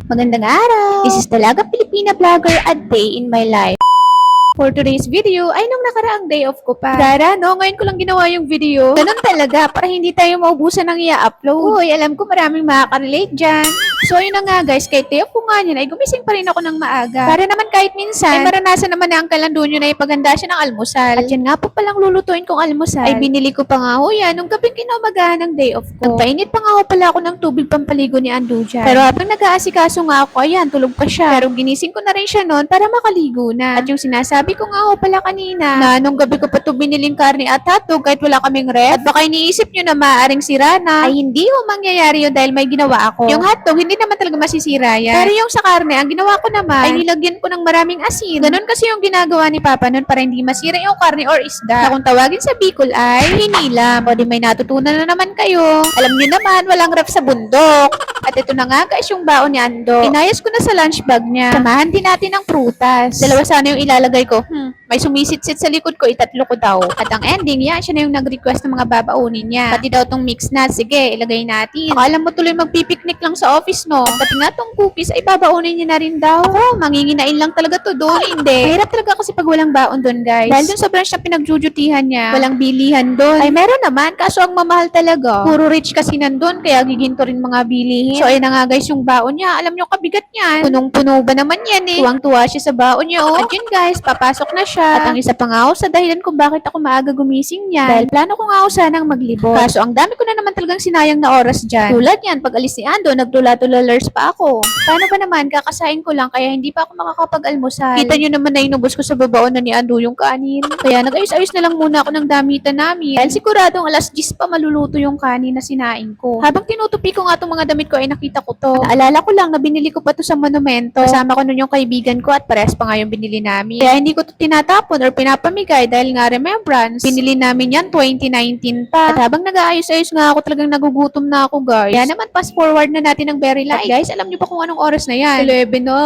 Magandang araw! This is talaga Pilipina vlogger a day in my life. For today's video ay nung nakaraang day off ko pa. Gara, no? Ngayon ko lang ginawa yung video. Ganun talaga, para hindi tayo maubusan ng i-upload. Uy, alam ko maraming makaka-relate dyan. So, yun na nga guys, kahit day off ko nga yun, ay gumising pa rin ako ng maaga. Para naman kahit minsan, ay maranasan naman na ang kalandun yun ay paganda siya ng almusal. At yan nga po palang lulutuin kong almusal. Ay binili ko pa nga ho yan nung gabing kinamagahan ng day off ko. Nagpainit pa nga ho pala ako ng tubig pampaligo ni Andu dyan. Pero habang nag-aasikaso nga ako, ayan, tulog pa siya. Pero ginising ko na rin siya noon para makaligo na. At yung sinasabi ko nga ho pala kanina, na nung gabi ko pa ito biniling karne at hotdog kahit wala kaming ref. At baka iniisip nyo na maaaring sira na, ay hindi ho mangyayari yun dahil may ginawa ako. Yung hotdog, hindi naman talaga masisira yan. Pero yung sa karne, ang ginawa ko naman, ay nilagyan ko ng maraming asin. Ganun kasi yung ginagawa ni Papa nun para hindi masira yung karne or isda. Na kung tawagin sa Bicol ay hinilam. O di may natutunan na naman kayo. Alam nyo naman, walang ref sa bundok. At ito na nga guys, yung baon ni Ando. Inayos ko na sa lunch bag niya. Samahan din natin ng prutas. Dalawa sana yung ilalagay ko. May sumisit-sit sa likod ko, itatlo ko daw. At ang ending, yan, siya na yung nag-request ng mga babaunin niya. Pati daw tong mix na, sige, ilagay natin. Akala mo tuloy magpipiknik lang sa office, no? At pati nga tong cookies, ay babaunin niya na rin daw. Ako, manginginain lang talaga to doon. Hindi. Mahirap talaga kasi pag walang baon doon, guys. Dahil doon sa branch na pinagjujutihan niya, walang bilihan doon. Ay meron naman, kaso ang mamahal talaga. Puro rich kasi nandun, kaya giginto rin mga bilihin. So, ayun na nga guys, yung baon niya. Alam niyo, kabigat niyan. Punong-puno ba naman yan eh. Tuwang-tuwa siya sa baon niya, oh. At yun guys, papasok na siya. At ang isa pa nga ako sa dahilan kung bakit ako maaga gumising niyan. Dahil plano ko nga ako sanang maglibot. Kaso ang dami ko na naman talagang sinayang na oras dyan. Tulad yan, pag alis ni Ando, nagtula-tulalers pa ako. Paano ba naman, kakasain ko lang kaya hindi pa ako makakapag-almusal. Kita nyo naman na inubos ko sa babaon na ni Ando yung kanin. Kaya nag-ayos-ayos na lang muna ako ng damitan namin. Dahil siguradong alas 10 pa maluluto yung kanin na sinain ko. Habang tinutupi ko nga itong mga damit ko ay nakita ko to. Naalala ko lang na binili ko pa to sa monumento. Kasama ko nun yung kaibigan ko at pares pa nga yung binili namin. Kaya hindi ko to tinatapon or pinapamigay dahil nga remembrance. Binili namin yan 2019 pa. At habang nag-aayos-ayos nga ako talagang nagugutom na ako guys. Kaya naman fast forward na natin ng very light. At guys, alam niyo ba kung anong oras na yan? 11 na.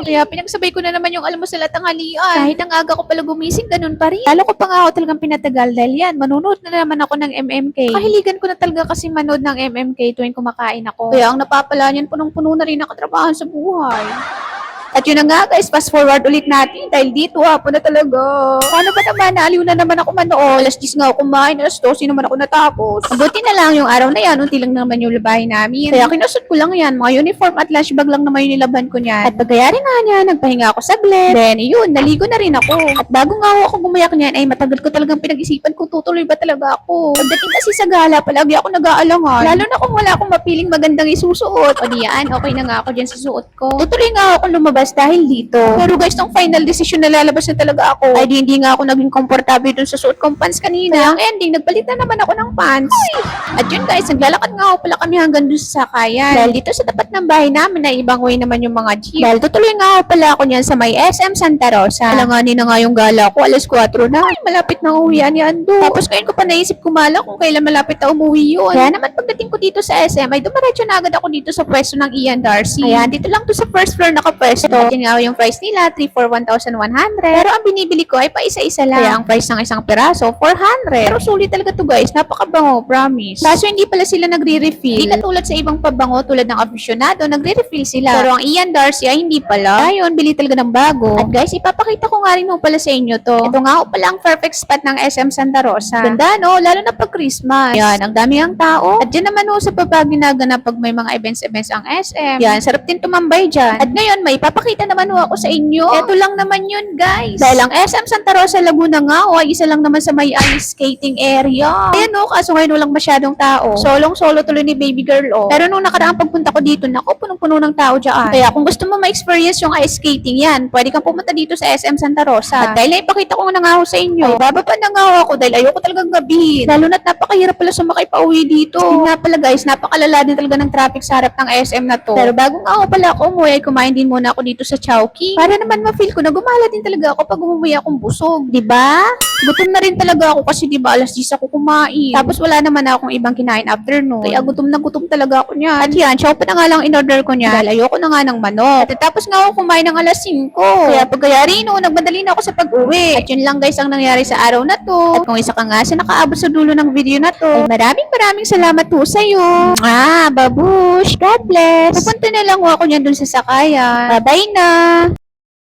Kaya pinagsabay ko na naman yung almusal at tanghalian. Kahit ang aga ko pala gumising, ganun pa rin. Lalo ko pa nga ako talagang pinatagal dahil yan. Manunood na naman ako ng MMK. Kahiligan ko na talaga kasi manood ng MMK tuwing kumakain ako. Kaya ang napapala niyan, punong-puno na rin nakatrabahan sa buhay. At yun na nga guys, fast forward ulit natin dahil dito hapon na talaga. Paano ba naman, naaliw na naman ako manood. Alas 10 nga ako kumain, alas 12 naman ako natapos. Mabuti na lang yung araw na yan, unti lang naman yung labahin namin. Kaya kinusot ko lang yan, mga uniform at lunch bag lang naman yung nilaban ko niyan. At pagkayari nga niya, nagpahinga ako saglit. Then yun, naligo na rin ako. At bago nga ako gumayak niyan, ay matagal ko talagang pinag-isipan kung tutuloy ba talaga ako. Pagdating kasi sa gala, palagi ako nag-aalangan. Lalo na kung wala akong mapiling magandang isusuot. O diyan, okay na nga ako dyan sa suot ko. Tutuloy nga ako lumabas dahil dito. Pero guys, tong final decision na lalabas na talaga ako, ay hindi nga ako naging komportable dun sa suot kong pants kanina. Kaya ang ending, nagpalitan naman ako ng pants. At yun guys, naglalakad nga ako pala kami hanggang dun sa sakayan. Dahil dito sa tapat ng bahay namin, na ibang way naman yung mga jeep. Dahil tutuloy nga ako pala ako niyan sa may SM Santa Rosa. Alanganin na nga yung gala ko, alas 4 na. Ay, malapit na uwian ni Ando. Tapos ngayon ko pa naisip kumala kung kailan malapit na umuwi yun. Kaya naman pagdating ko dito sa SM, ay dumiretso na agad ako dito sa pwesto ng Ian Darcy. Ayan, dito lang to sa first floor nakapwesto. At yun nga yung price nila, 3 for 1,100. Pero ang binibili ko ay pa isa-isa lang. Kaya ang price ng isang piraso, 400. Pero sulit talaga to guys, napakabango, promise. Kaso hindi pala sila nagre-refill. Hindi katulad sa ibang pabango tulad ng aficionado, nagre-refill sila. Pero ang Ian Darcy ay hindi pala. Ayun, bili talaga ng bago. At guys, ipapakita ko nga rin ho pala sa inyo to. Ito nga ho pala ang perfect spot ng SM Santa Rosa. Ganda no, lalo na pag Christmas. Yan, ang dami ang tao. At dyan naman ho sa baba ginaganap pag may mga events ang SM. Yan, sarap din tumambay dyan. At ngayon, may ipapakita naman ho ako sa inyo. Ito lang naman yun, guys. Dahil ang SM Santa Rosa Laguna nga, ay isa lang naman sa may ice skating area. Ayan o, kaso ngayon walang masyadong tao. Solong-solo tuloy ni baby girl, oh. Pero nung nakaraang pagpunta ko dito, naku, punong-puno ng tao dyan. Kaya kung gusto mo ma-experience yung ice skating yan, pwede kang pumunta dito sa SM Santa Rosa. At dahil ipakita ko na nga ako sa inyo, ay bababa na nga ako dahil ayoko talagang gabihin. Lalo na't napakahirap pala sumakay pa uwi dito. Yun nga pala guys, napakalala din talaga ng traffic sa harap ng SM na to. Pero bago nga ako pala ako umuwi, ay kumain din muna ako dito sa Chowking. Para naman ma-feel ko na gumala din talaga ako pag umuwi akong busog, 'di ba? Gutom na rin talaga ako kasi 'di ba alas 10 ako kumain. Tapos wala naman akong ibang kinain after noon. Kaya gutom na gutom talaga ako niyan. At yan, Chowpa na nga lang in-order ko niya. Dahil ayoko na nga ng manok. At tapos nga ako kumain ng alas 5. Kaya pagkayari noon, nagmadali na ako sa pag-uwi. At yun lang guys ang nangyari sa araw na to. At kung isa ka nga sa nakaabot sa dulo ng video na to, ay maraming salamat po sa'yo. Babush, God bless. Pupunta na lang ako niyan dun sa sakayan. Bye-bye na.